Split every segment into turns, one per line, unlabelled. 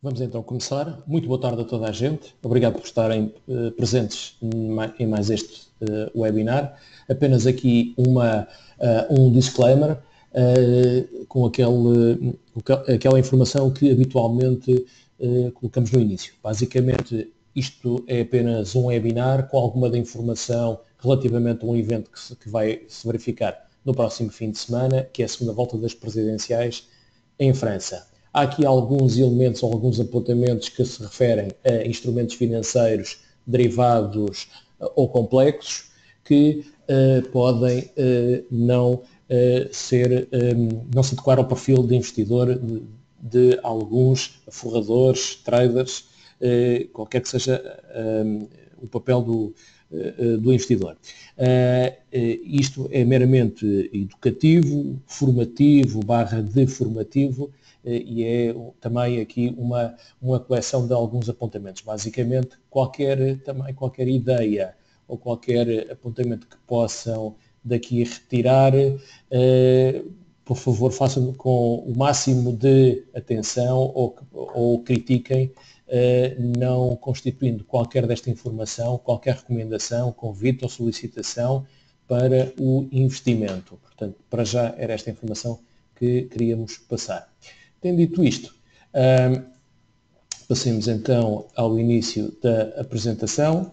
Vamos então começar. Muito boa tarde a toda a gente. Obrigado por estarem presentes em mais este webinar. Apenas aqui um disclaimer com aquela informação que habitualmente colocamos no início. Basicamente, isto é apenas um webinar com alguma da informação relativamente a um evento que vai se verificar no próximo fim de semana, que é a segunda volta das presidenciais em França. Há aqui alguns elementos ou alguns apontamentos que se referem a instrumentos financeiros derivados ou complexos que podem não se adequar ao perfil de investidor de alguns forradores, traders, qualquer que seja o papel do investidor. Isto é meramente educativo, formativo, /deformativo, e é também aqui uma coleção de alguns apontamentos. Basicamente, qualquer ideia ou qualquer apontamento que possam daqui retirar, por favor, façam com o máximo de atenção ou critiquem, não constituindo qualquer desta informação, qualquer recomendação, convite ou solicitação para o investimento. Portanto, para já era esta informação que queríamos passar. Tendo dito isto, passemos então ao início da apresentação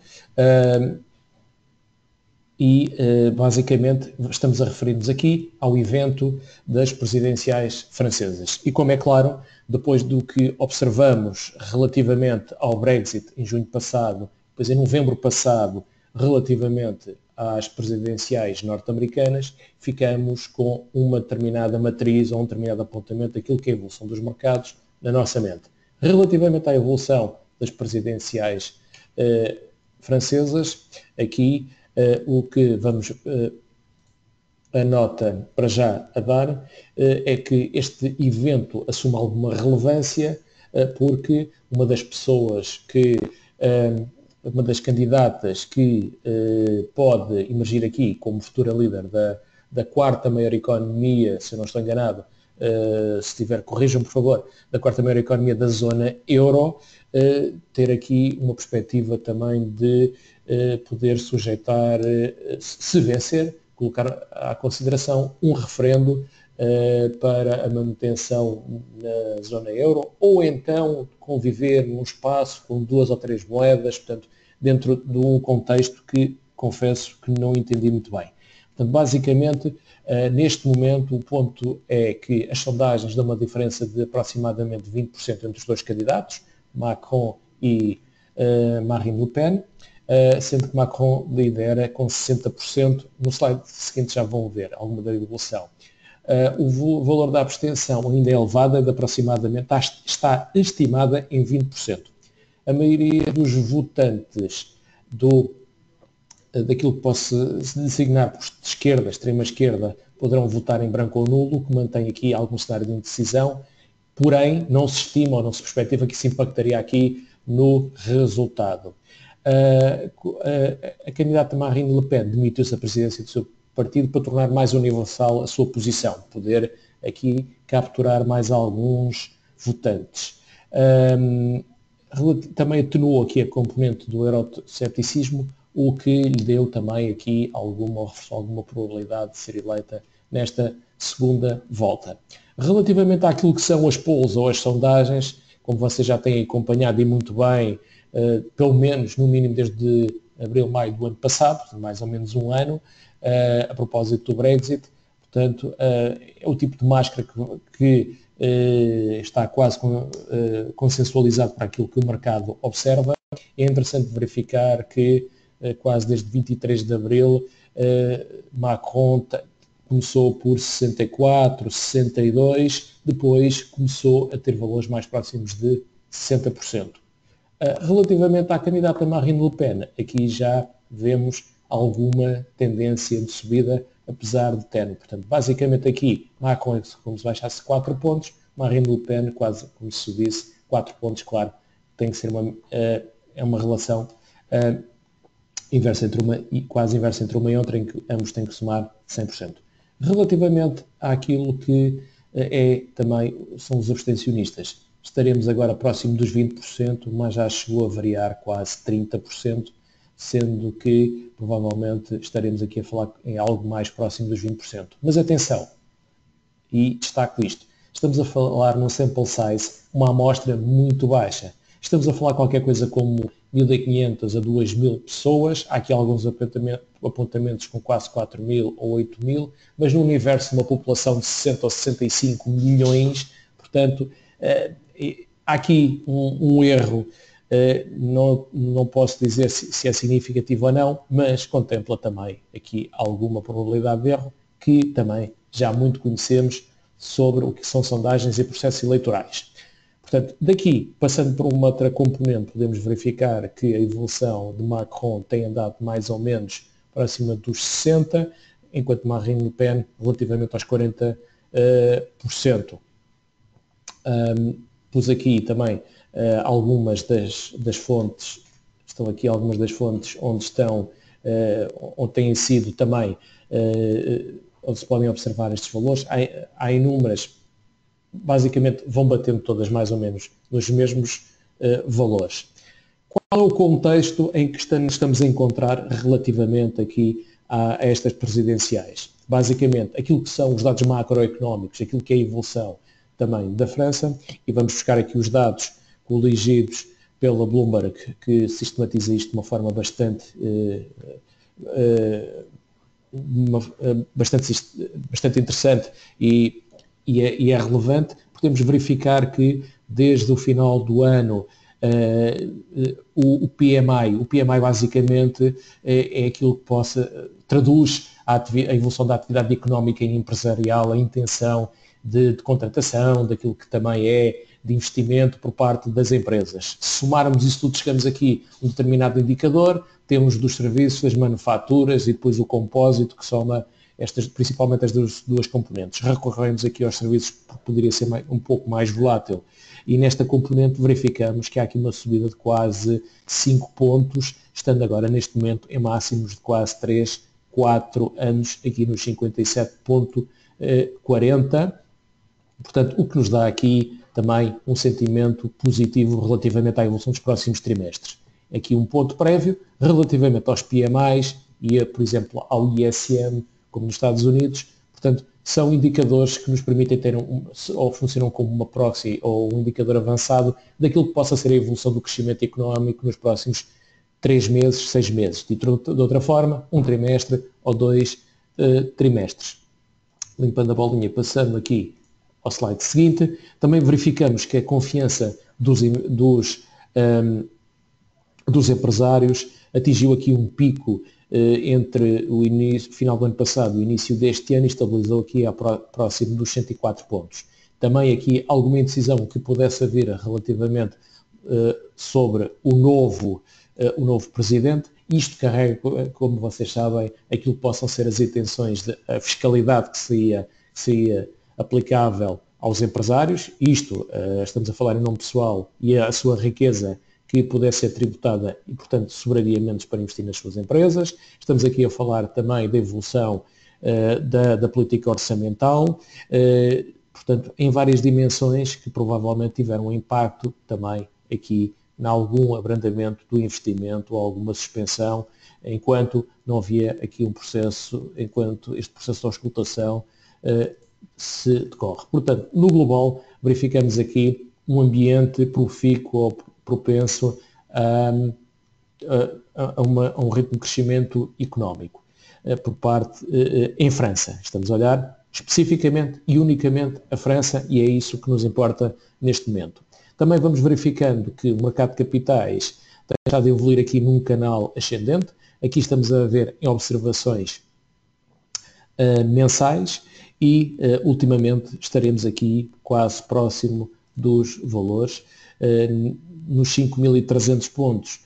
basicamente estamos a referir-nos aqui ao evento das presidenciais francesas. E como é claro, depois do que observamos relativamente ao Brexit em junho passado, depois em novembro passado, relativamente às presidenciais norte-americanas, ficamos com uma determinada matriz ou um determinado apontamento daquilo que é a evolução dos mercados na nossa mente. Relativamente à evolução das presidenciais francesas, aqui o que vamos a nota para já a dar é que este evento assume alguma relevância porque uma das pessoas uma das candidatas que pode emergir aqui como futura líder da quarta maior economia, se eu não estou enganado, se tiver, corrijam por favor, da quarta maior economia da zona euro, ter aqui uma perspectiva também de poder sujeitar, se vencer, colocar à consideração um referendo para a manutenção na zona euro, ou então conviver num espaço com 2 ou 3 moedas, portanto, dentro de um contexto que confesso que não entendi muito bem. Portanto, basicamente, neste momento, o ponto é que as sondagens dão uma diferença de aproximadamente 20% entre os dois candidatos, Macron e Marine Le Pen, sendo que Macron lidera com 60%. No slide seguinte já vão ver alguma da evolução. O valor da abstenção ainda é elevada, de aproximadamente, está estimada em 20%. A maioria dos votantes daquilo que possa se designar por de esquerda, extrema esquerda, poderão votar em branco ou nulo, que mantém aqui algum cenário de indecisão, porém não se estima ou não se perspectiva que isso impactaria aqui no resultado. A candidata Marine Le Pen demitiu-se da presidência do seu partido para tornar mais universal a sua posição, poder aqui capturar mais alguns votantes. Também atenuou aqui a componente do euroceticismo, o que lhe deu também aqui alguma probabilidade de ser eleita nesta segunda volta. Relativamente àquilo que são as polls ou as sondagens, como vocês já têm acompanhado e muito bem, pelo menos no mínimo desde abril, maio do ano passado, mais ou menos um ano, a propósito do Brexit, portanto, é o tipo de máscara que está quase consensualizado para aquilo que o mercado observa. É interessante verificar que quase desde 23 de abril Macron começou por 64, 62, depois começou a ter valores mais próximos de 60%. Relativamente à candidata Marine Le Pen, aqui já vemos alguma tendência de subida, apesar de ténue. Portanto, basicamente aqui, Macron é como se baixasse 4 pontos, Marine Le Pen quase como se subisse 4 pontos, claro, tem que ser uma relação inversa entre quase inversa entre uma e outra, em que ambos têm que somar 100%. Relativamente àquilo que também são os abstencionistas, estaremos agora próximo dos 20%, mas já chegou a variar quase 30%, sendo que provavelmente estaremos aqui a falar em algo mais próximo dos 20%. Mas atenção, e destaco isto, estamos a falar num sample size, uma amostra muito baixa. Estamos a falar qualquer coisa como 1.500 a 2.000 pessoas, há aqui alguns apontamentos com quase 4.000 ou 8.000, mas no universo de uma população de 60 ou 65 milhões, portanto, há aqui um erro, não posso dizer se é significativo ou não, mas contempla também aqui alguma probabilidade de erro, que também já muito conhecemos sobre o que são sondagens e processos eleitorais. Portanto, daqui, passando por uma outra componente, podemos verificar que a evolução de Macron tem andado mais ou menos para cima dos 60%, enquanto Marine Le Pen relativamente aos 40%. Pus aqui também algumas das fontes, estão aqui algumas das fontes onde estão, onde têm sido também, onde se podem observar estes valores. Há inúmeras, basicamente vão batendo todas mais ou menos nos mesmos valores. Qual é o contexto em que estamos a encontrar relativamente aqui a estas presidenciais? Basicamente, aquilo que são os dados macroeconómicos, aquilo que é a evolução também da França, e vamos buscar aqui os dados coligidos pela Bloomberg, que sistematiza isto de uma forma bastante interessante e é relevante. Podemos verificar que desde o final do ano o PMI basicamente é aquilo que traduz a evolução da atividade económica e empresarial, a intenção de contratação, daquilo que também é de investimento por parte das empresas. Se somarmos isso tudo, chegamos aqui a um determinado indicador, temos dos serviços, das manufaturas e depois o compósito, que soma principalmente as duas componentes. Recorremos aqui aos serviços porque poderia ser um pouco mais volátil. E nesta componente verificamos que há aqui uma subida de quase 5 pontos, estando agora neste momento em máximos de quase 3, 4 anos, aqui nos 57,40. Portanto, o que nos dá aqui também um sentimento positivo relativamente à evolução dos próximos trimestres. Aqui um ponto prévio, relativamente aos PMIs e, por exemplo, ao ISM, como nos Estados Unidos. Portanto, são indicadores que nos permitem ter ou funcionam como uma proxy ou um indicador avançado daquilo que possa ser a evolução do crescimento económico nos próximos 3 meses, 6 meses. Dito de outra forma, um trimestre ou 2 trimestres. Limpando a bolinha, passando aqui ao slide seguinte, também verificamos que a confiança dos empresários atingiu aqui um pico entre o final do ano passado e o início deste ano e estabilizou aqui próximo dos 104 pontos. Também aqui alguma indecisão que pudesse haver relativamente sobre o novo presidente. Isto carrega, como vocês sabem, aquilo que possam ser as intenções a fiscalidade que seria aplicável aos empresários. Isto, estamos a falar em nome pessoal, e a sua riqueza que pudesse ser tributada e, portanto, sobraria menos para investir nas suas empresas. Estamos aqui a falar também da evolução da política orçamental, portanto, em várias dimensões que provavelmente tiveram um impacto também aqui em algum abrandamento do investimento ou alguma suspensão, enquanto não havia aqui um processo, enquanto este processo de auscultação se decorre. Portanto, no global, verificamos aqui um ambiente profícuo ou propenso a um ritmo de crescimento económico por parte em França. Estamos a olhar especificamente e unicamente a França e é isso que nos importa neste momento. Também vamos verificando que o mercado de capitais tem estado a evoluir aqui num canal ascendente. Aqui estamos a ver em observações mensais e ultimamente estaremos aqui quase próximo dos valores nos 5.300 pontos.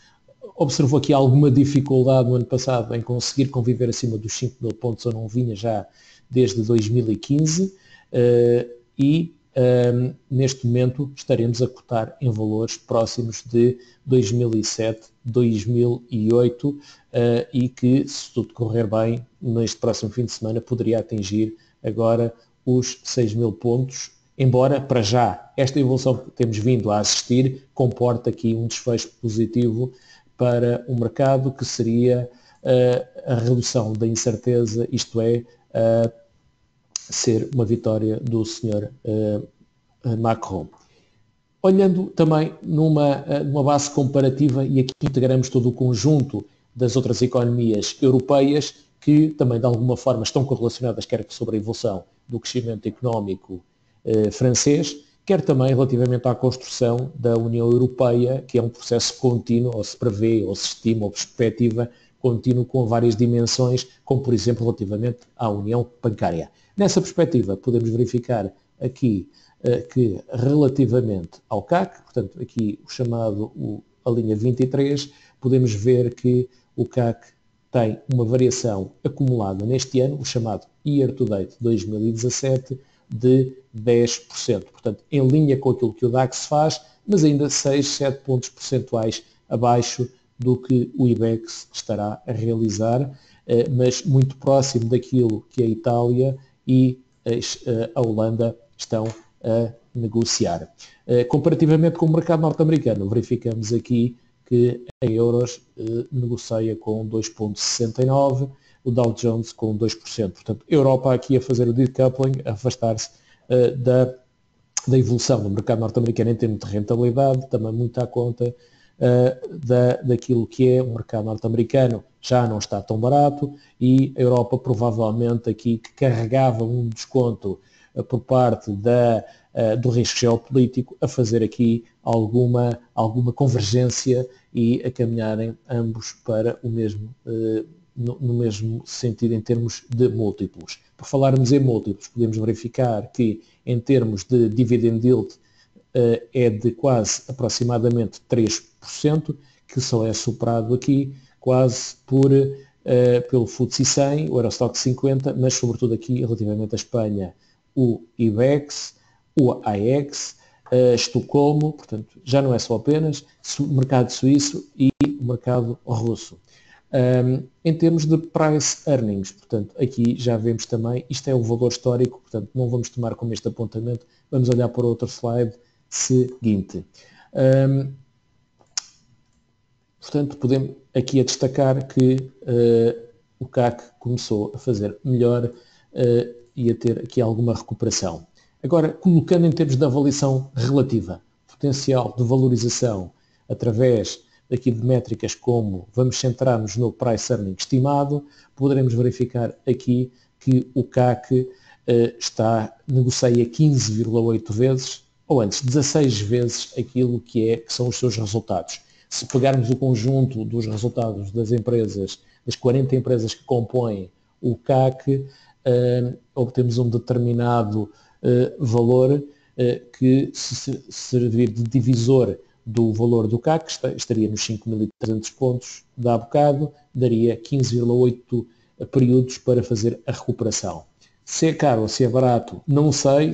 Observou aqui alguma dificuldade no ano passado em conseguir conviver acima dos 5.000 pontos, ou não vinha já desde 2015 e neste momento estaremos a cotar em valores próximos de 2007, 2008 e que, se tudo correr bem, neste próximo fim de semana poderia atingir agora os 6.000 pontos embora para já esta evolução que temos vindo a assistir comporte aqui um desfecho positivo para o mercado, que seria a redução da incerteza, isto é, ser uma vitória do Sr. Macron. Olhando também numa base comparativa, e aqui integramos todo o conjunto das outras economias europeias, que também de alguma forma estão correlacionadas, quer sobre a evolução do crescimento económico francês, quer também relativamente à construção da União Europeia, que é um processo contínuo, ou se prevê, ou se estima, ou perspectiva contínuo, com várias dimensões, como por exemplo relativamente à União Bancária. Nessa perspectiva, podemos verificar aqui que relativamente ao CAC, portanto aqui o chamado a linha 23, podemos ver que o CAC tem uma variação acumulada neste ano, o chamado Year to Date 2017, de 10%. Portanto, em linha com aquilo que o DAX faz, mas ainda 6, 7 pontos percentuais abaixo do que o IBEX estará a realizar, mas muito próximo daquilo que a Itália e a Holanda estão a negociar. Comparativamente com o mercado norte-americano, verificamos aqui que em euros negocia com 2,69%, o Dow Jones com 2%. Portanto, a Europa aqui a fazer o decoupling, a afastar-se da evolução do mercado norte-americano em termos de rentabilidade, também muito à conta daquilo que é o mercado norte-americano, já não está tão barato, e a Europa provavelmente aqui que carregava um desconto por parte do risco geopolítico, a fazer aqui alguma convergência e a caminharem ambos para o mesmo, no mesmo sentido em termos de múltiplos. Por falarmos em múltiplos, podemos verificar que em termos de dividend yield é de quase aproximadamente 3%, que só é superado aqui quase pelo FTSE 100, o Eurostoxx 50, mas sobretudo aqui relativamente à Espanha, o IBEX, o AEX, Estocolmo, portanto já não é só apenas o mercado suíço e o mercado russo. Em termos de price earnings, portanto aqui já vemos também, isto é o valor histórico, portanto não vamos tomar como este apontamento, vamos olhar para outro slide seguinte. Portanto, podemos aqui a destacar que o CAC começou a fazer melhor e a ter aqui alguma recuperação. Agora, colocando em termos de avaliação relativa, potencial de valorização através aqui de métricas como vamos centrar-nos no price earning estimado, poderemos verificar aqui que o CAC negocia 15,8 vezes, ou antes, 16 vezes aquilo que são os seus resultados. Se pegarmos o conjunto dos resultados das empresas, das 40 empresas que compõem o CAC, obtemos um determinado valor que, se servir de divisor do valor do CAC, estaria nos 5.300 pontos, dá bocado, daria 15,8 períodos para fazer a recuperação. Se é caro ou se é barato, não sei,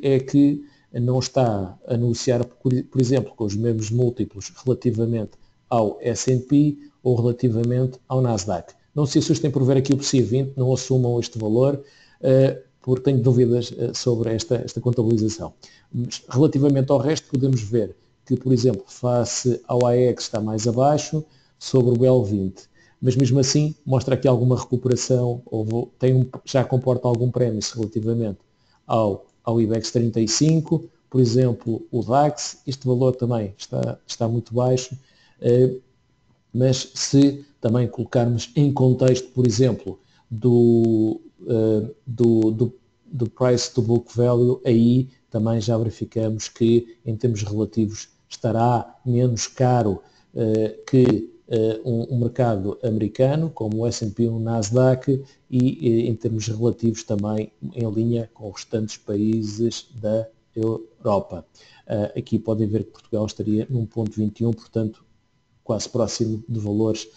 é que não está a negociar, por exemplo, com os mesmos múltiplos relativamente ao S&P ou relativamente ao Nasdaq. Não se assustem por ver aqui o PSI 20, não assumam este valor, porque tenho dúvidas sobre esta contabilização. Mas, relativamente ao resto, podemos ver que, por exemplo, face ao AEX está mais abaixo, sobre o BEL20, mas mesmo assim mostra aqui alguma recuperação, já comporta algum prémio relativamente ao IBEX 35, por exemplo, o DAX, este valor também está muito baixo, mas se também colocarmos em contexto, por exemplo, do price to book value, aí também já verificamos que em termos relativos estará menos caro que um mercado americano, como o S&P e o Nasdaq, e em termos relativos também em linha com os restantes países da Europa. Aqui podem ver que Portugal estaria num 1,21, portanto quase próximo de valores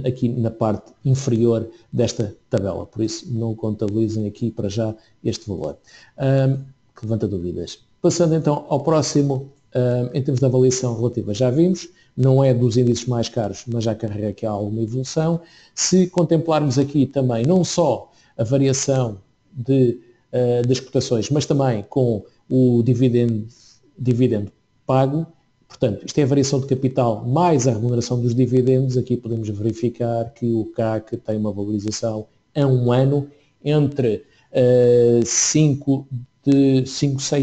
aqui na parte inferior desta tabela, por isso não contabilizem aqui para já este valor, que levanta dúvidas. Passando então ao próximo, em termos de avaliação relativa, já vimos, não é dos índices mais caros, mas já carrega aqui alguma evolução. Se contemplarmos aqui também não só a variação de das cotações, mas também com o dividendo pago. Portanto, isto é a variação de capital mais a remuneração dos dividendos. Aqui podemos verificar que o CAC tem uma valorização a um ano entre 6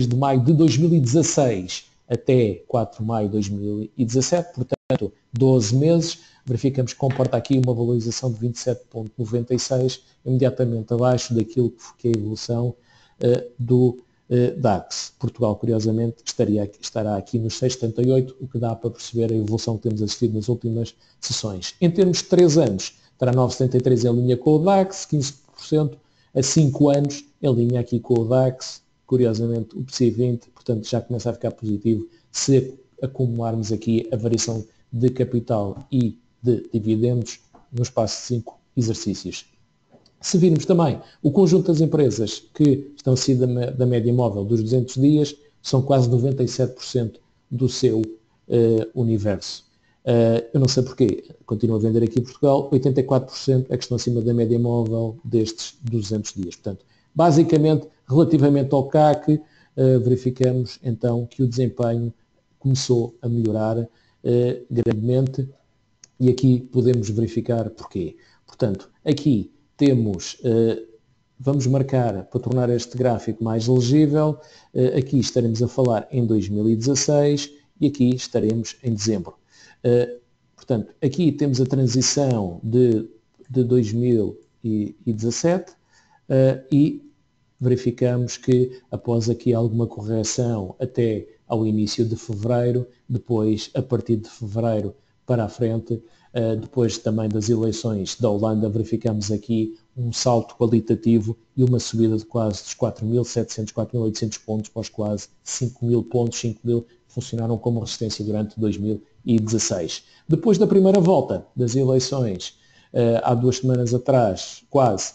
de maio de 2016 até 4 de maio de 2017, portanto, 12 meses. Verificamos que comporta aqui uma valorização de 27,96, imediatamente abaixo daquilo que é a evolução do DAX. Portugal, curiosamente, estará aqui nos 6,78, o que dá para perceber a evolução que temos assistido nas últimas sessões. Em termos de 3 anos, estará 9,73 em linha com o DAX, 15%, a 5 anos em linha aqui com o DAX, curiosamente o PSI 20, portanto já começa a ficar positivo se acumularmos aqui a variação de capital e de dividendos no espaço de 5 exercícios. Se virmos também o conjunto das empresas que estão acima da média móvel dos 200 dias, são quase 97% do seu universo. Eu não sei porquê, continuo a vender aqui em Portugal, 84% é que estão acima da média móvel destes 200 dias. Portanto, basicamente, relativamente ao CAC, verificamos então que o desempenho começou a melhorar grandemente, e aqui podemos verificar porquê. Portanto, aqui temos, vamos marcar, para tornar este gráfico mais legível, aqui estaremos a falar em 2016 e aqui estaremos em dezembro. Portanto, aqui temos a transição de 2017 e verificamos que após aqui alguma correção até ao início de fevereiro, depois a partir de fevereiro para a frente, depois também das eleições da Holanda, verificamos aqui um salto qualitativo e uma subida de quase dos 4.700, 4.800 pontos para os quase 5.000 pontos, 5.000 funcionaram como resistência durante 2016. Depois da primeira volta das eleições, há 2 semanas atrás, quase,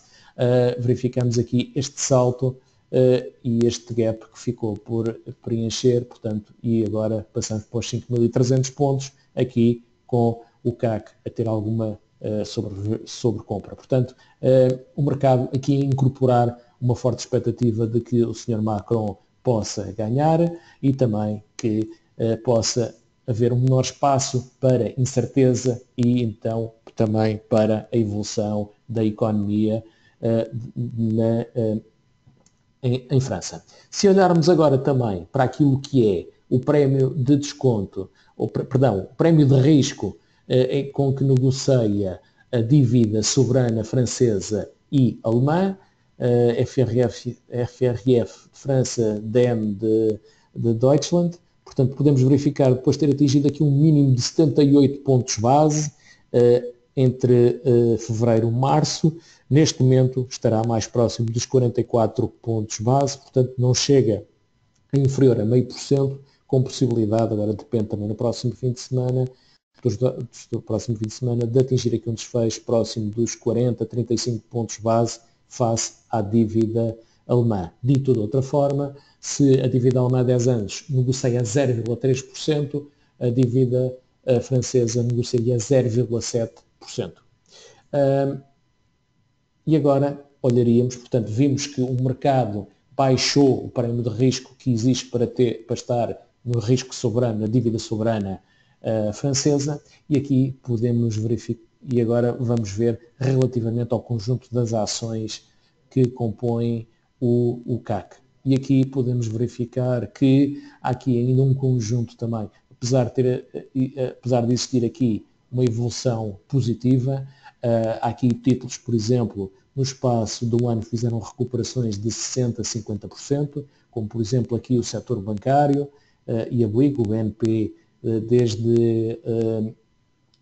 verificamos aqui este salto e este gap que ficou por preencher, portanto, e agora passamos para os 5.300 pontos, aqui com o CAC a ter alguma sobrecompra. Portanto, o mercado aqui a incorporar uma forte expectativa de que o Sr. Macron possa ganhar e também que possa haver um menor espaço para incerteza e então também para a evolução da economia em França. Se olharmos agora também para aquilo que é o prémio de desconto, o prémio de risco com que negocia a dívida soberana francesa e alemã, FRF de França, DEM de Deutschland. Portanto, podemos verificar, depois de ter atingido aqui um mínimo de 78 pontos base entre fevereiro e março, neste momento estará mais próximo dos 44 pontos base, portanto não chega a inferior a 0,5%, com possibilidade, agora depende também no próximo fim de semana, do próximo fim de semana, de atingir aqui um desfecho próximo dos 40, 35 pontos base face à dívida alemã. Dito de outra forma, se a dívida alemã a 10 anos negocia a 0,3%, a dívida francesa negociaria a 0,7%. E agora olharíamos, portanto, vimos que o mercado baixou o prémio de risco que existe para estar no risco soberano, na dívida soberana francesa, e aqui podemos verificar, e agora vamos ver relativamente ao conjunto das ações que compõem o CAC. E aqui podemos verificar que há aqui ainda um conjunto também, apesar de existir aqui uma evolução positiva, há aqui títulos, por exemplo, no espaço do ano fizeram recuperações de 60% a 50%, como por exemplo aqui o setor bancário e a BUIC, o BNP, desde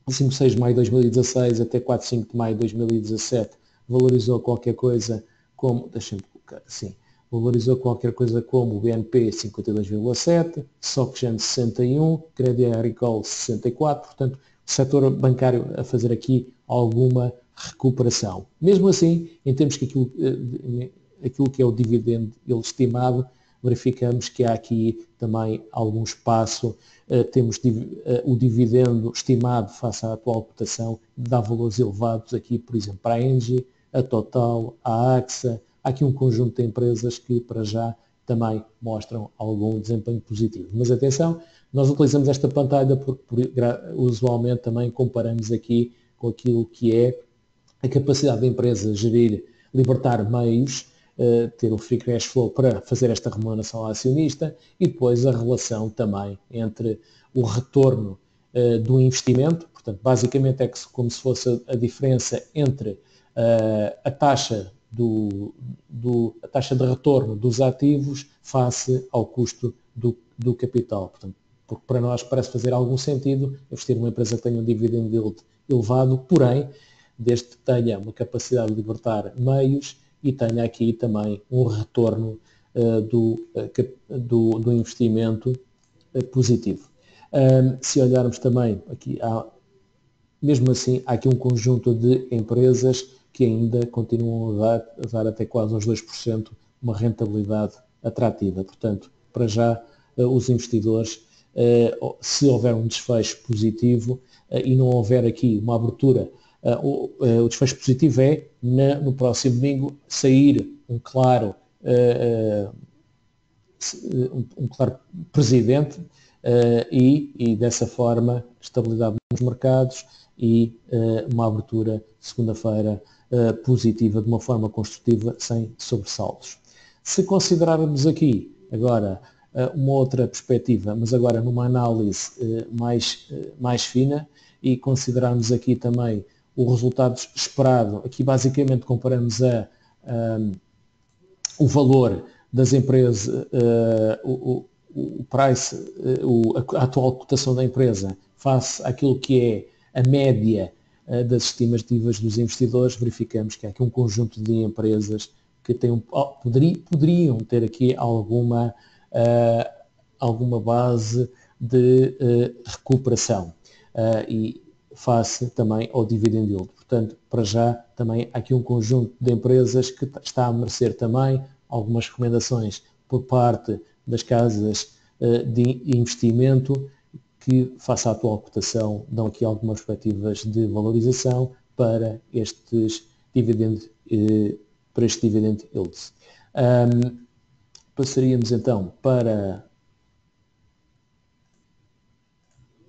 5-6 de maio de 2016 até 4-5 de maio de 2017, valorizou qualquer coisa como, deixem-me colocar assim, valorizou qualquer coisa como o BNP 52,7, SocGen 61, Crédit Agricole 64, portanto, o setor bancário a fazer aqui alguma recuperação. Mesmo assim, em termos que aquilo que é o dividendo estimado, verificamos que há aqui também algum espaço, temos o dividendo estimado face à atual cotação, dá valores elevados aqui, por exemplo, para a Engie, a Total, a AXA, há aqui um conjunto de empresas que para já também mostram algum desempenho positivo. Mas atenção, nós utilizamos esta pantalha porque usualmente também comparamos aqui com aquilo que é a capacidade da empresa gerir, libertar meios, ter o free cash flow para fazer esta remuneração ao acionista e depois a relação também entre o retorno do investimento, portanto, basicamente é como se fosse a diferença entre a taxa a taxa de retorno dos ativos face ao custo do capital. Portanto, porque para nós parece fazer algum sentido investir numa empresa que tenha um dividend yield elevado, porém, desde que tenha uma capacidade de libertar meios e tenha aqui também um retorno do investimento positivo. Se olharmos também, aqui mesmo assim, há aqui um conjunto de empresas que ainda continuam a dar até quase aos 2% uma rentabilidade atrativa. Portanto, para já, os investidores, se houver um desfecho positivo e não houver aqui uma abertura, o desfecho positivo é, no próximo domingo, sair um claro presidente e dessa forma, estabilidade nos mercados e uma abertura segunda-feira positiva, de uma forma construtiva, sem sobressaltos. Se considerarmos aqui agora uma outra perspectiva, mas agora numa análise mais fina e considerarmos aqui também o resultado esperado, aqui basicamente comparamos o valor das empresas, o price, a atual cotação da empresa face àquilo que é a média das estimativas dos investidores, verificamos que há aqui um conjunto de empresas que poderiam ter aqui alguma base de recuperação e face também ao dividend yield. Portanto, para já também há aqui um conjunto de empresas que está a merecer também algumas recomendações por parte das casas de investimento que, face à atual cotação, dão aqui algumas perspectivas de valorização para estes dividend yields. Passaríamos então para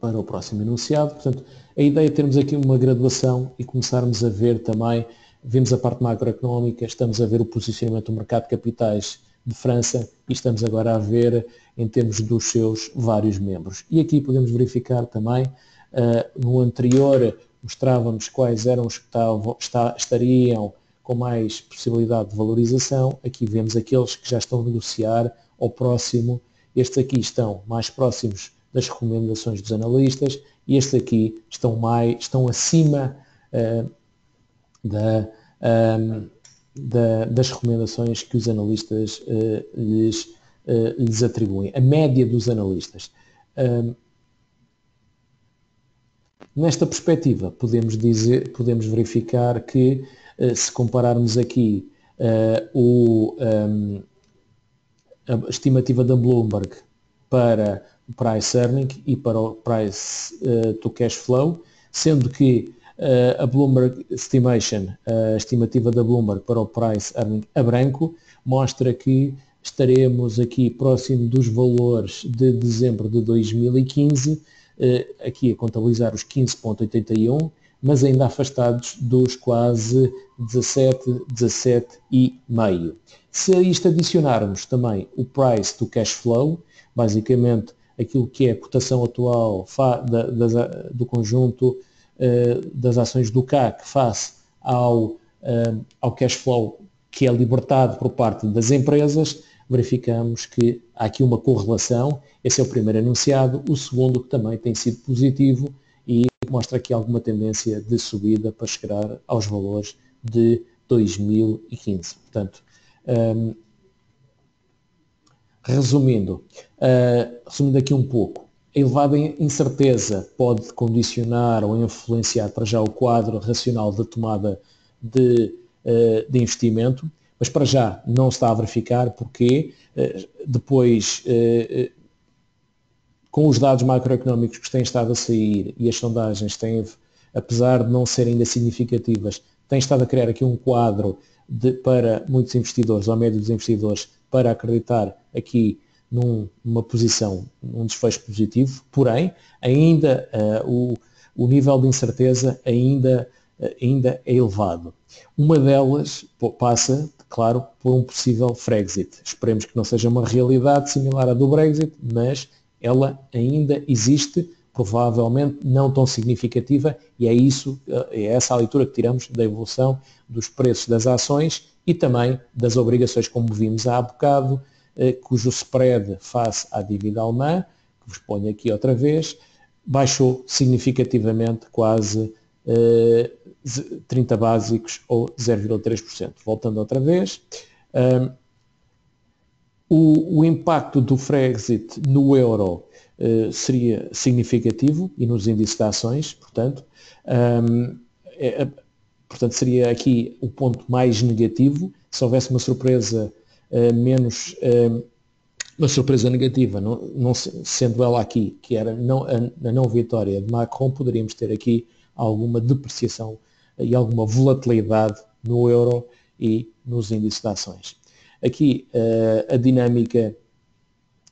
o próximo enunciado. Portanto, a ideia é termos aqui uma graduação e começarmos a ver também, vimos a parte macroeconómica, estamos a ver o posicionamento do mercado de capitais de França e estamos agora a ver em termos dos seus vários membros. E aqui podemos verificar também, no anterior mostrávamos quais eram os que estariam com mais possibilidade de valorização. Aqui vemos aqueles que já estão a negociar ao próximo. Estes aqui estão mais próximos das recomendações dos analistas e estes aqui estão acima das recomendações que os analistas lhes atribuem, a média dos analistas. Nesta perspectiva, podemos verificar que, se compararmos aqui a estimativa da Bloomberg para o price earning e para o price to cash flow, sendo que a Bloomberg Estimation, a estimativa da Bloomberg para o price earning a branco, mostra que estaremos aqui próximo dos valores de dezembro de 2015, aqui a contabilizar os 15,81, mas ainda afastados dos quase 17,5. Se a isto adicionarmos também o price to cash flow, basicamente aquilo que é a cotação atual do conjunto das ações do CAC face ao cash flow que é libertado por parte das empresas, verificamos que há aqui uma correlação. Esse é o primeiro enunciado. O segundo, que também tem sido positivo e mostra aqui alguma tendência de subida para chegar aos valores de 2015. Portanto, resumindo aqui um pouco, a elevada incerteza pode condicionar ou influenciar para já o quadro racional da tomada de investimento, mas para já não se está a verificar porque depois, com os dados macroeconómicos que têm estado a sair e as sondagens têm, apesar de não serem ainda significativas, têm estado a criar aqui um quadro para muitos investidores, ou médios investidores, para acreditar aqui numa posição, num desfecho positivo, porém, ainda o nível de incerteza ainda é elevado. Uma delas passa, claro, por um possível Frexit. Esperemos que não seja uma realidade similar à do Brexit, mas ela ainda existe, provavelmente não tão significativa, e é essa a leitura que tiramos da evolução dos preços das ações e também das obrigações, como vimos há bocado, cujo spread face à dívida alemã, que vos ponho aqui outra vez, baixou significativamente, quase 30 básicos ou 0,3%. Voltando outra vez, o impacto do Frexit no euro seria significativo e nos índices de ações, portanto seria aqui o ponto mais negativo. Se houvesse uma surpresa uma surpresa negativa, não sendo ela aqui, que era a não vitória de Macron, poderíamos ter aqui alguma depreciação e alguma volatilidade no euro e nos índices de ações. Aqui a dinâmica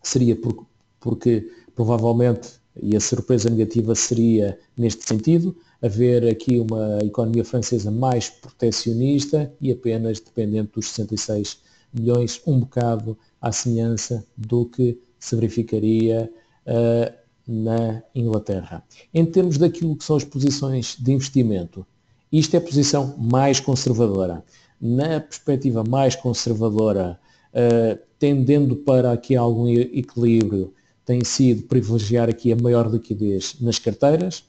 seria porque provavelmente, e a surpresa negativa seria neste sentido, haver aqui uma economia francesa mais protecionista e apenas dependente dos 66 milhões, um bocado à semelhança do que se verificaria na Inglaterra. Em termos daquilo que são as posições de investimento, isto é a posição mais conservadora. Na perspectiva mais conservadora, tendendo para aqui algum equilíbrio, tem sido privilegiar aqui a maior liquidez nas carteiras,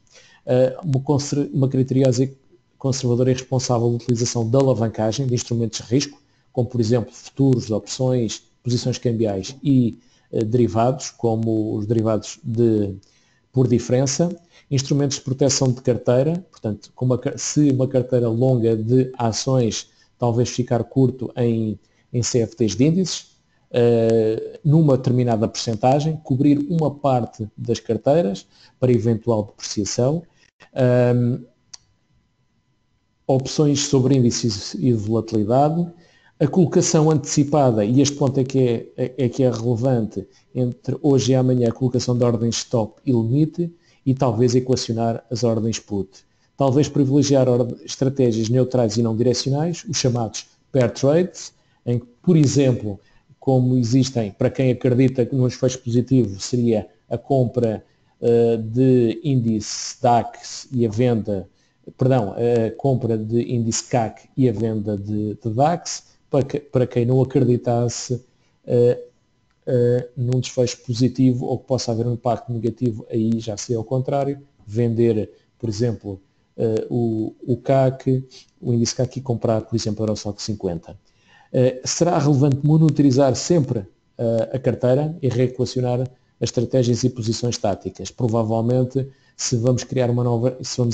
uma criteriosa conservadora e responsável da utilização da alavancagem de instrumentos de risco, como por exemplo futuros, opções, posições cambiais e derivados, como os derivados por diferença, instrumentos de proteção de carteira, portanto, se uma carteira longa de ações talvez ficar curto em CFTs de índices, numa determinada percentagem, cobrir uma parte das carteiras para eventual depreciação, opções sobre índices e volatilidade, a colocação antecipada, e este ponto é que é relevante, entre hoje e amanhã, a colocação de ordens stop e limite, e talvez equacionar as ordens put. Talvez privilegiar estratégias neutrais e não direcionais, os chamados pair trades, em que, por exemplo, como existem, para quem acredita que num desfecho positivo, seria a compra de índice DAX e a venda, a compra de índice CAC e a venda de DAX, para quem não acreditasse num desfecho positivo ou que possa haver um impacto negativo, aí já seria ao contrário, vender, por exemplo, o CAC, o índice CAC e comprar, por exemplo, o Eurostoxx 50. Será relevante monitorizar sempre a carteira e reequacionar as estratégias e posições táticas. Provavelmente, se vamos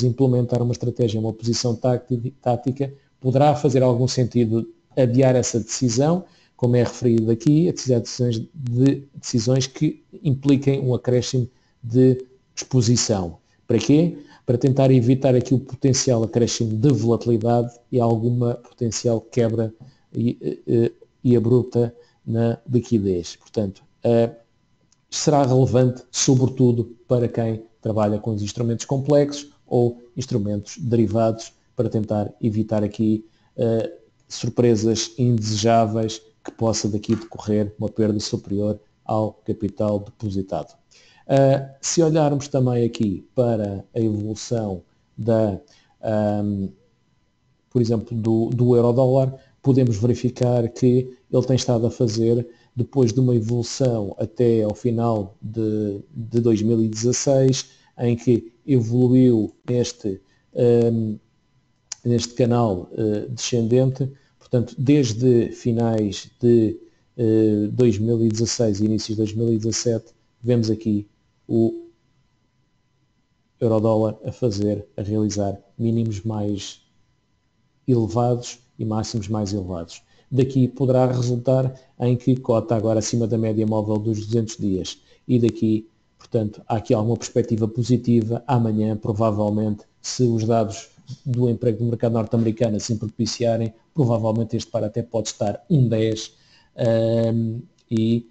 implementar uma estratégia, uma posição tática, poderá fazer algum sentido adiar essa decisão, como é referido aqui, a decisões que impliquem um acréscimo de exposição. Para quê? Para tentar evitar aqui o potencial acréscimo de volatilidade e alguma potencial quebra e abrupta na liquidez. Portanto, será relevante, sobretudo, para quem trabalha com os instrumentos complexos ou instrumentos derivados, para tentar evitar aqui surpresas indesejáveis que possa daqui decorrer uma perda superior ao capital depositado. Se olharmos também aqui para a evolução por exemplo, do euro-dólar, podemos verificar que ele tem estado a fazer, depois de uma evolução até ao final de 2016, em que evoluiu neste canal descendente, portanto, desde finais de 2016 e inícios de 2017, vemos aqui o euro-dólar a realizar mínimos mais elevados e máximos mais elevados. Daqui poderá resultar em que cota agora acima da média móvel dos 200 dias. E daqui, portanto, há aqui alguma perspectiva positiva. Amanhã, provavelmente, se os dados do emprego do mercado norte-americano assim propiciarem, provavelmente este par até pode estar 1,10 e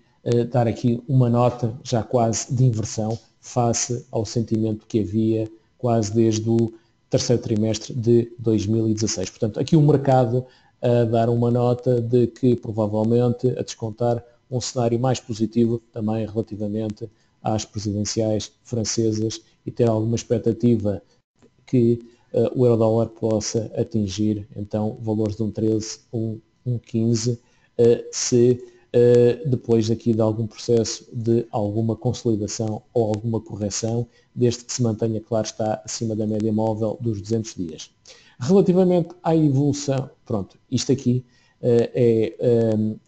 dar aqui uma nota já quase de inversão face ao sentimento que havia quase desde o terceiro trimestre de 2016. Portanto, aqui o mercado a dar uma nota de que provavelmente a descontar um cenário mais positivo também relativamente às presidenciais francesas e ter alguma expectativa que o euro-dólar possa atingir então valores de 1,13, 1,15, se depois aqui de algum processo de alguma consolidação ou alguma correção, desde que se mantenha, claro está, acima da média móvel dos 200 dias. Relativamente à evolução, pronto, isto aqui é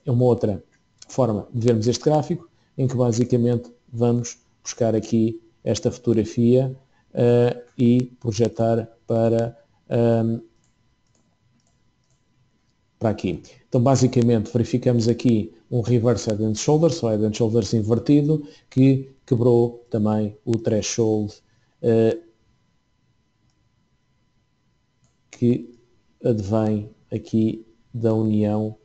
uma outra forma de vermos este gráfico, em que basicamente vamos buscar aqui esta fotografia e projetar para aqui. Então, basicamente, verificamos aqui um reverse head and shoulders, ou head and shoulders invertido, que quebrou também o threshold que advém aqui da união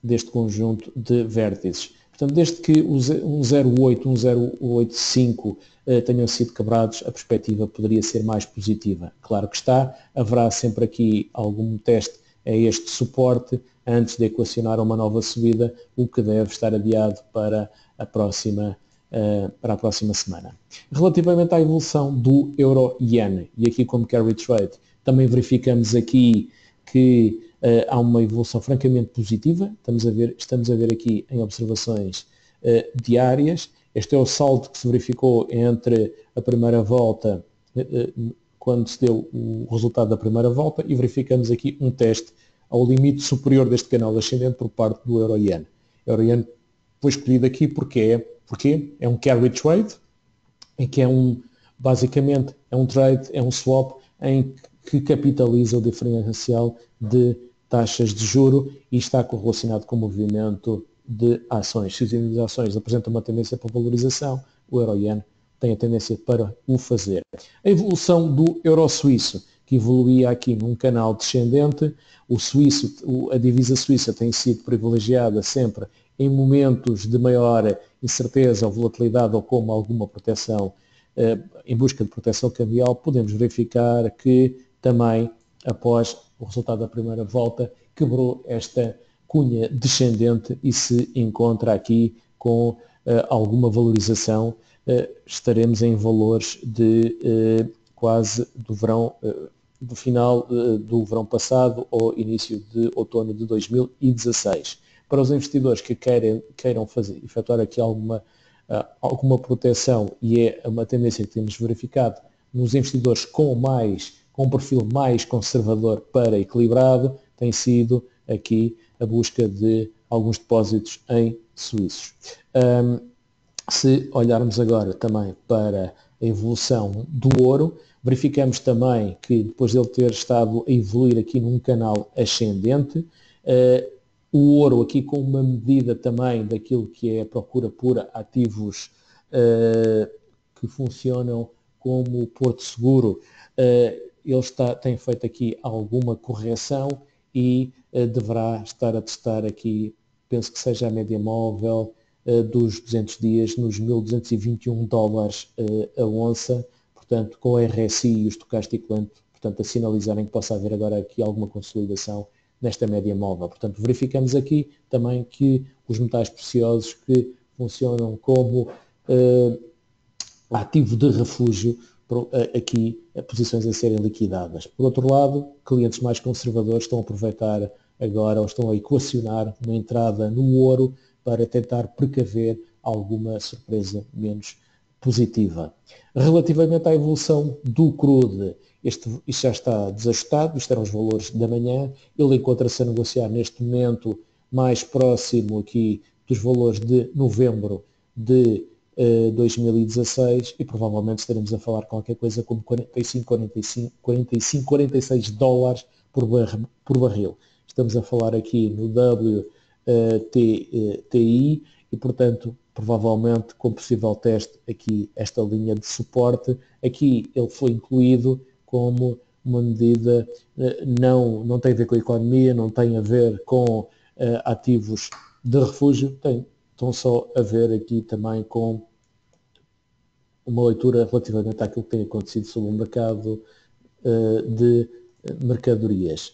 deste conjunto de vértices. Portanto, desde que os 1,08, 1,085 tenham sido quebrados, a perspectiva poderia ser mais positiva. Claro que está, haverá sempre aqui algum teste a este suporte antes de equacionar uma nova subida, o que deve estar adiado para a próxima semana. Relativamente à evolução do euro-yen, e aqui como carry trade, também verificamos aqui que há uma evolução francamente positiva, estamos a ver aqui em observações diárias. Este é o saldo que se verificou entre a primeira volta, quando se deu o resultado da primeira volta, e verificamos aqui um teste ao limite superior deste canal ascendente por parte do euro-yen. O euro-yen foi escolhido aqui porque é um carry trade, em que basicamente é um trade, é um swap em que capitaliza o diferencial de taxas de juro e está correlacionado com o movimento de ações. Se as ações apresentam uma tendência para valorização, o euro-yen tem a tendência para o fazer. A evolução do euro-suíço, que evoluía aqui num canal descendente, a divisa suíça tem sido privilegiada sempre em momentos de maior incerteza ou volatilidade ou como alguma proteção, em busca de proteção cambial. Podemos verificar que também, após o resultado da primeira volta, quebrou esta cunha descendente e se encontra aqui com alguma valorização. Estaremos em valores de quase do verão, do final do verão passado ou início de outono de 2016. Para os investidores que queiram efetuar aqui alguma proteção, e é uma tendência que temos verificado nos investidores com um perfil mais conservador para equilibrado, tem sido aqui a busca de alguns depósitos em suíços. Se olharmos agora também para a evolução do ouro, verificamos também que depois de ele ter estado a evoluir aqui num canal ascendente, o ouro aqui com uma medida também daquilo que é a procura por ativos que funcionam como porto seguro, ele tem feito aqui alguma correção e deverá estar a testar aqui, penso que seja a média móvel dos 200 dias nos 1.221 dólares a onça, portanto com o RSI e o estocástico lento, portanto a sinalizarem que possa haver agora aqui alguma consolidação nesta média móvel. Portanto, verificamos aqui também que os metais preciosos que funcionam como ativo de refúgio, aqui posições a serem liquidadas. Por outro lado, clientes mais conservadores estão a aproveitar agora, ou estão a equacionar uma entrada no ouro para tentar precaver alguma surpresa menos positiva. Relativamente à evolução do crude, isto já está desajustado, isto eram os valores da manhã, ele encontra-se a negociar neste momento mais próximo aqui dos valores de novembro de 2016 e provavelmente estaremos a falar qualquer coisa como 46 dólares por barril. Estamos a falar aqui no WTI e, portanto, provavelmente com possível teste aqui esta linha de suporte. Aqui ele foi incluído como uma medida não tem a ver com a economia, não tem a ver com ativos de refúgio, estão só a ver aqui também com uma leitura relativamente àquilo que tem acontecido sobre o mercado de mercadorias.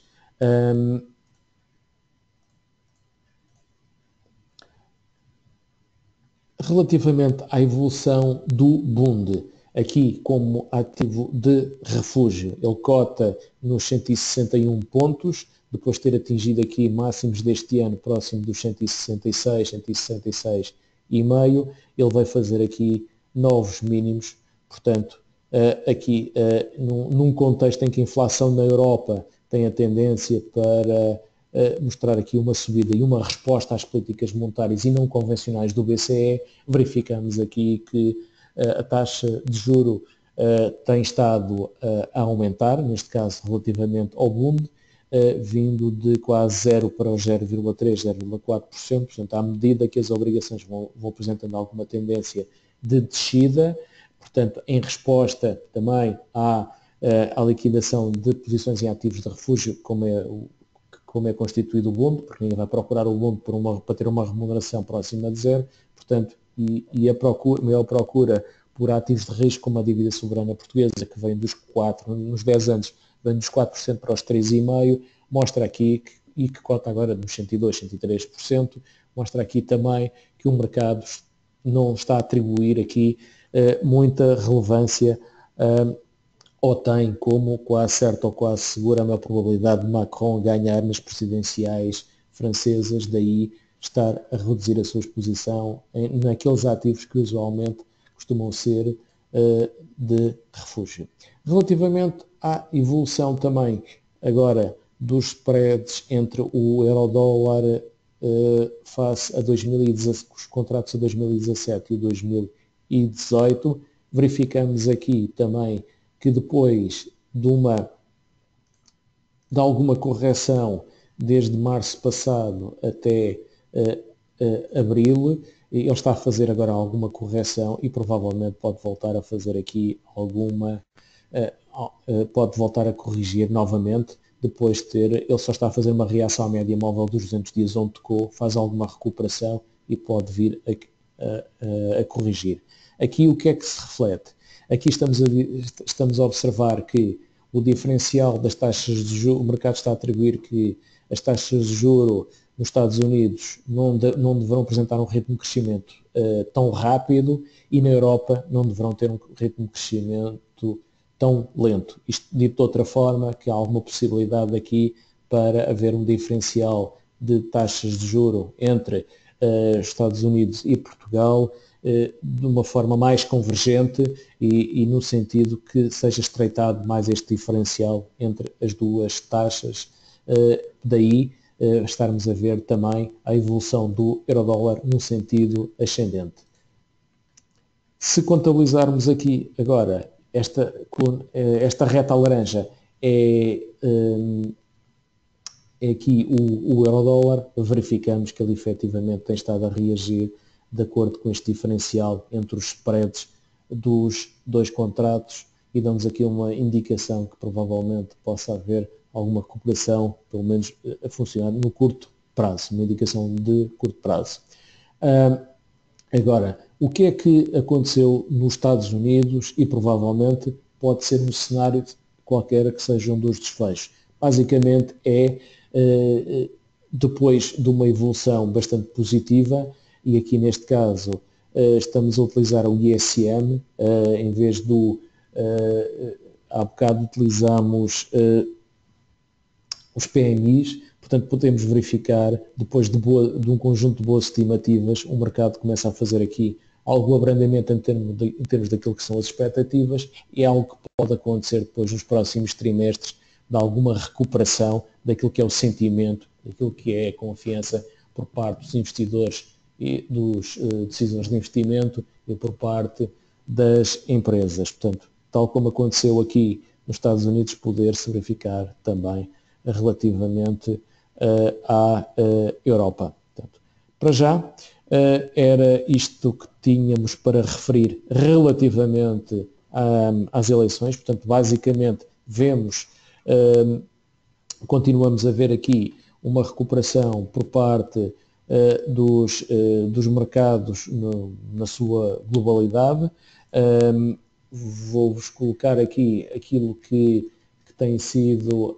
Relativamente à evolução do Bund, aqui como ativo de refúgio, ele cota nos 161 pontos, depois de ter atingido aqui máximos deste ano próximo dos 166, 166,5, ele vai fazer aqui novos mínimos, portanto, aqui num contexto em que a inflação na Europa tem a tendência para mostrar aqui uma subida e uma resposta às políticas monetárias e não convencionais do BCE, verificamos aqui que a taxa de juro tem estado a aumentar, neste caso relativamente ao Bund, vindo de quase 0 para os 0,3, 0,4%, portanto, à medida que as obrigações vão apresentando alguma tendência de descida, portanto, em resposta também à liquidação de posições em ativos de refúgio, como é constituído o Bund, porque ninguém vai procurar o Bund para ter uma remuneração próxima de zero, portanto, e a maior procura por ativos de risco, como a dívida soberana portuguesa, que vem dos 4, nos 10 anos, vem dos 4% para os 3,5%, mostra aqui, e que cota agora nos 102%, 103%, mostra aqui também que o mercado não está a atribuir aqui muita relevância ou tem como quase certa ou quase segura a maior probabilidade de Macron ganhar nas presidenciais francesas, daí estar a reduzir a sua exposição naqueles ativos que usualmente costumam ser de refúgio. Relativamente à evolução também agora dos spreads entre o euro-dólar face a 2017, os contratos a 2017 e 2018, verificamos aqui também que depois de alguma correção desde março passado até abril, ele está a fazer agora alguma correção e provavelmente pode voltar a fazer aqui pode voltar a corrigir novamente, depois de ele só está a fazer uma reação à média móvel dos 200 dias onde tocou, faz alguma recuperação e pode vir a corrigir. Aqui o que é que se reflete? Aqui estamos a observar que o diferencial das taxas de juros, o mercado está a atribuir que as taxas de juros nos Estados Unidos não deverão apresentar um ritmo de crescimento tão rápido e na Europa não deverão ter um ritmo de crescimento tão lento. Isto dito de outra forma, que há alguma possibilidade aqui para haver um diferencial de taxas de juro entre Estados Unidos e Portugal de uma forma mais convergente e no sentido que seja estreitado mais este diferencial entre as duas taxas. Daí estarmos a ver também a evolução do euro-dólar no sentido ascendente. Se contabilizarmos aqui agora esta reta laranja é aqui o euro-dólar, verificamos que ele efetivamente tem estado a reagir de acordo com este diferencial entre os spreads dos dois contratos e damos aqui uma indicação que provavelmente possa haver alguma recuperação, pelo menos a funcionar no curto prazo, uma indicação de curto prazo. Agora, o que é que aconteceu nos Estados Unidos e provavelmente pode ser um cenário qualquer que seja um dos desfechos? Basicamente depois de uma evolução bastante positiva, e aqui neste caso estamos a utilizar o ISM, em vez do, há bocado utilizamos os PMIs, portanto podemos verificar, depois de um conjunto de boas estimativas, o mercado começa a fazer aqui algum abrandamento em termos daquilo que são as expectativas, e é algo que pode acontecer depois nos próximos trimestres, de alguma recuperação daquilo que é o sentimento, daquilo que é a confiança por parte dos investidores e dos decisores de investimento e por parte das empresas. Portanto, tal como aconteceu aqui nos Estados Unidos, poder-se verificar também relativamente à Europa. Portanto, para já, era isto que tínhamos para referir relativamente às eleições. Portanto, basicamente, vemos, continuamos a ver aqui uma recuperação por parte dos mercados na sua globalidade. Vou-vos colocar aqui aquilo que tem sido,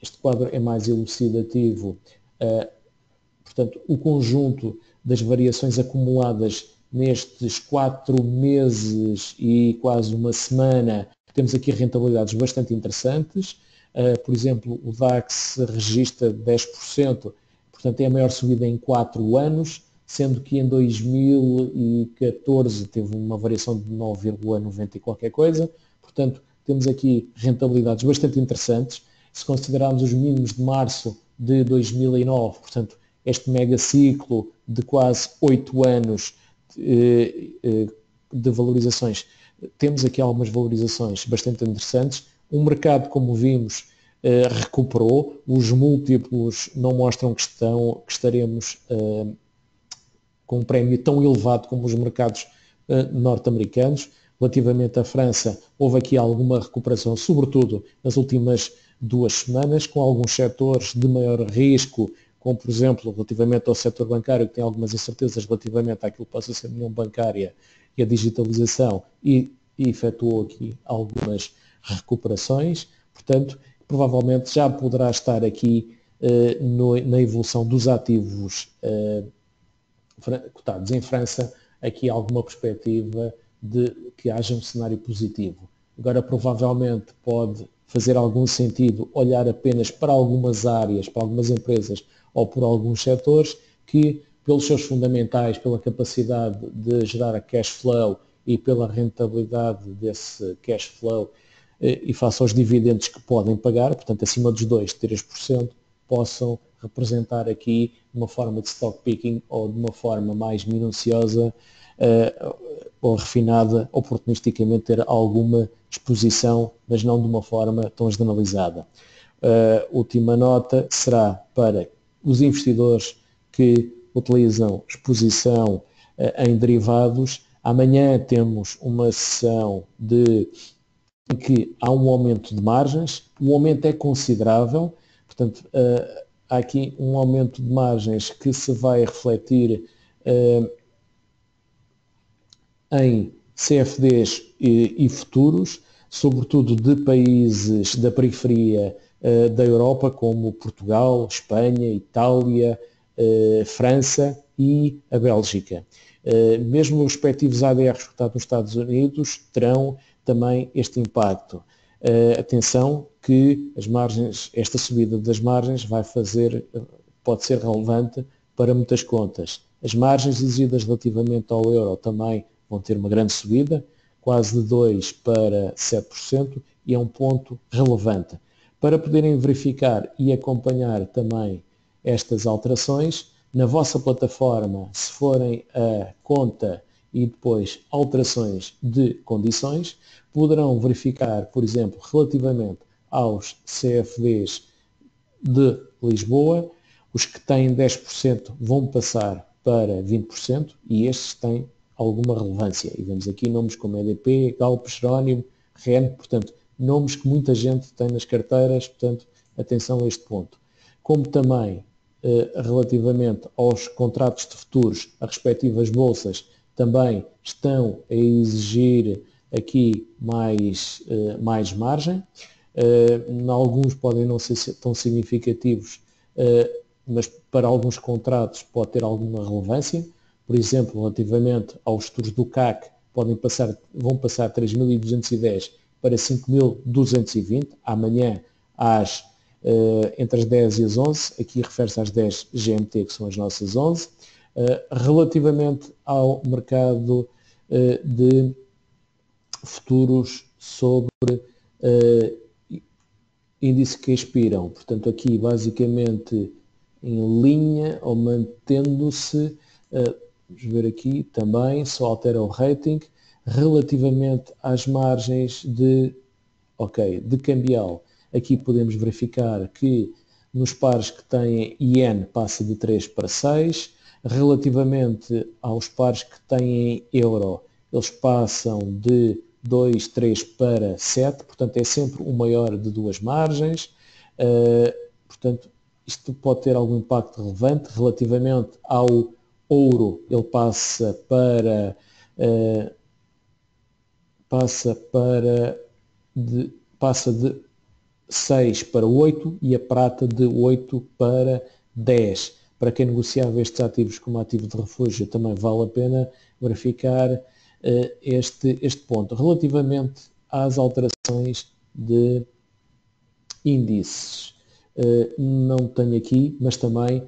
este quadro é mais elucidativo, portanto, o conjunto das variações acumuladas nestes 4 meses e quase uma semana. Temos aqui rentabilidades bastante interessantes. Por exemplo, o DAX registra 10%, portanto é a maior subida em 4 anos, sendo que em 2014 teve uma variação de 9,90 e qualquer coisa. Portanto, temos aqui rentabilidades bastante interessantes. Se considerarmos os mínimos de março de 2009, portanto, este mega ciclo de quase 8 anos de valorizações, temos aqui algumas valorizações bastante interessantes. O mercado, como vimos, recuperou. Os múltiplos não mostram que estaremos com um prémio tão elevado como os mercados norte-americanos. Relativamente à França, houve aqui alguma recuperação, sobretudo nas últimas 2 semanas, com alguns setores de maior risco, como por exemplo, relativamente ao setor bancário, que tem algumas incertezas relativamente àquilo que possa ser a união bancária e a digitalização, e efetuou aqui algumas recuperações. Portanto, provavelmente já poderá estar aqui na evolução dos ativos cotados em França, aqui alguma perspectiva de que haja um cenário positivo. Agora, provavelmente pode fazer algum sentido olhar apenas para algumas áreas, para algumas empresas ou por alguns setores que, pelos seus fundamentais, pela capacidade de gerar cash flow e pela rentabilidade desse cash flow e face aos dividendos que podem pagar, portanto acima dos 2, 3%, possam representar aqui uma forma de stock picking ou de uma forma mais minuciosa ou refinada, oportunisticamente ter alguma exposição, mas não de uma forma tão generalizada. Última nota será para os investidores que utilizam exposição em derivados. Amanhã temos uma sessão em que há um aumento de margens. O aumento é considerável, portanto, há aqui um aumento de margens que se vai refletir em CFDs e futuros, sobretudo de países da periferia da Europa, como Portugal, Espanha, Itália, França e a Bélgica. Mesmo os respectivos ADRs cotados nos Estados Unidos terão também este impacto. Atenção que esta subida das margens pode ser relevante para muitas contas. As margens exigidas relativamente ao euro também vão ter uma grande subida, quase de 2% para 7%, e é um ponto relevante. Para poderem verificar e acompanhar também estas alterações, na vossa plataforma, se forem a conta e depois alterações de condições, poderão verificar, por exemplo, relativamente aos CFDs de Lisboa, os que têm 10% vão passar para 20% e estes têm alguma relevância. E vemos aqui nomes como EDP, Galp, Jerónimo, REN, portanto, nomes que muita gente tem nas carteiras, portanto, atenção a este ponto. Como também, relativamente aos contratos de futuros, as respectivas bolsas também estão a exigir aqui mais margem. Alguns podem não ser tão significativos, mas para alguns contratos pode ter alguma relevância. Por exemplo, relativamente aos futuros do CAC, vão passar 3.210 para 5.220, amanhã entre as 10 e as 11, aqui refere-se às 10 GMT, que são as nossas 11. Relativamente ao mercado de futuros sobre índice que expiram, portanto aqui basicamente em linha ou mantendo-se, vamos ver aqui também, só altera o rating, relativamente às margens de cambial. Aqui podemos verificar que nos pares que têm iene passa de 3 para 6, relativamente aos pares que têm euro, eles passam de 2, 3 para 7, portanto é sempre o maior de duas margens. Portanto, isto pode ter algum impacto relevante relativamente ao ouro. Ele passa de 6 para 8 e a prata de 8 para 10. Para quem negociava estes ativos como ativo de refúgio, também vale a pena verificar este ponto. Relativamente às alterações de índices, não tenho aqui, mas também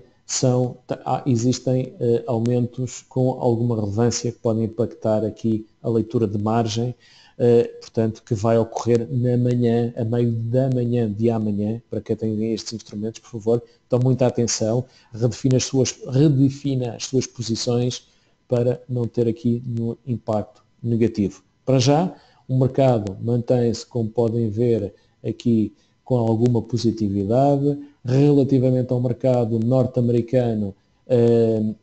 existem aumentos com alguma relevância que podem impactar aqui a leitura de margem, portanto, que vai ocorrer na manhã, a meio da manhã de amanhã. Para quem tem estes instrumentos, por favor, tome muita atenção, redefina as suas posições para não ter aqui nenhum impacto negativo. Para já, o mercado mantém-se, como podem ver aqui, com alguma positividade. Relativamente ao mercado norte-americano,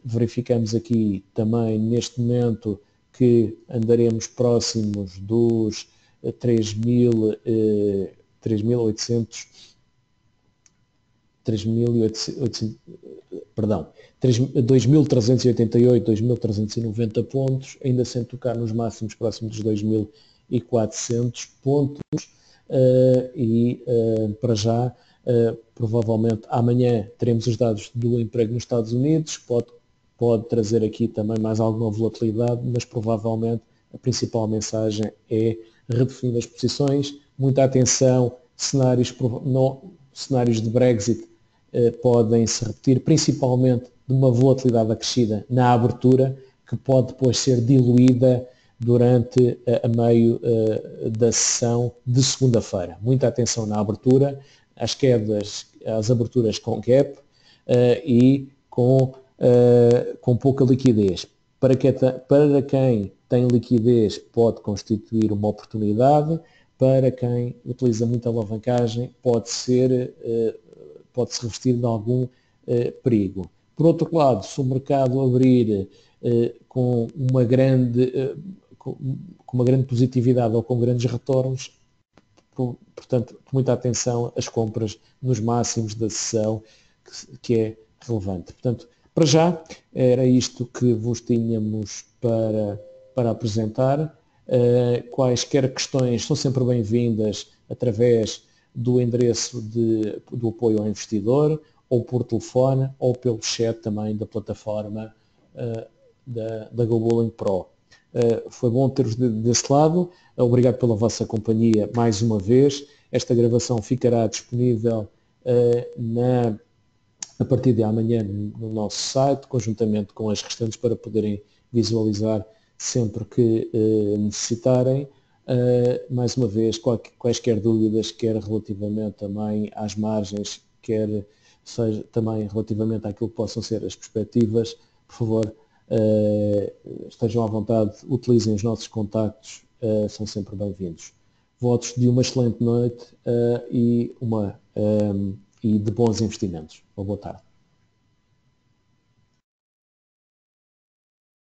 verificamos aqui também neste momento que andaremos próximos dos 2.388, 2.390 pontos, ainda sem tocar nos máximos próximos dos 2.400 pontos. Para já, provavelmente amanhã teremos os dados do emprego nos Estados Unidos, pode trazer aqui também mais alguma volatilidade, mas provavelmente a principal mensagem é redefinir as posições, muita atenção, cenários de Brexit podem se repetir, principalmente de uma volatilidade acrescida na abertura, que pode depois ser diluída durante a meio da sessão de segunda-feira. Muita atenção na abertura, às quedas, às aberturas com gap e com pouca liquidez. Para quem tem liquidez, pode constituir uma oportunidade. Para quem utiliza muita alavancagem, pode-se revestir de algum perigo. Por outro lado, se o mercado abrir com uma grande positividade ou com grandes retornos, portanto, muita atenção às compras nos máximos da sessão, que é relevante. Portanto, para já, era isto que vos tínhamos para apresentar. Quaisquer questões são sempre bem-vindas através do endereço do apoio ao investidor, ou por telefone, ou pelo chat também da plataforma da GoBulling Pro. Foi bom ter-vos desse lado. Obrigado pela vossa companhia mais uma vez. Esta gravação ficará disponível a partir de amanhã no nosso site, conjuntamente com as restantes, para poderem visualizar sempre que necessitarem. Mais uma vez, quaisquer dúvidas, quer relativamente também às margens, quer seja também relativamente àquilo que possam ser as perspectivas, por favor, estejam à vontade, utilizem os nossos contactos, são sempre bem-vindos. Votos de uma excelente noite e de bons investimentos. Uma boa tarde.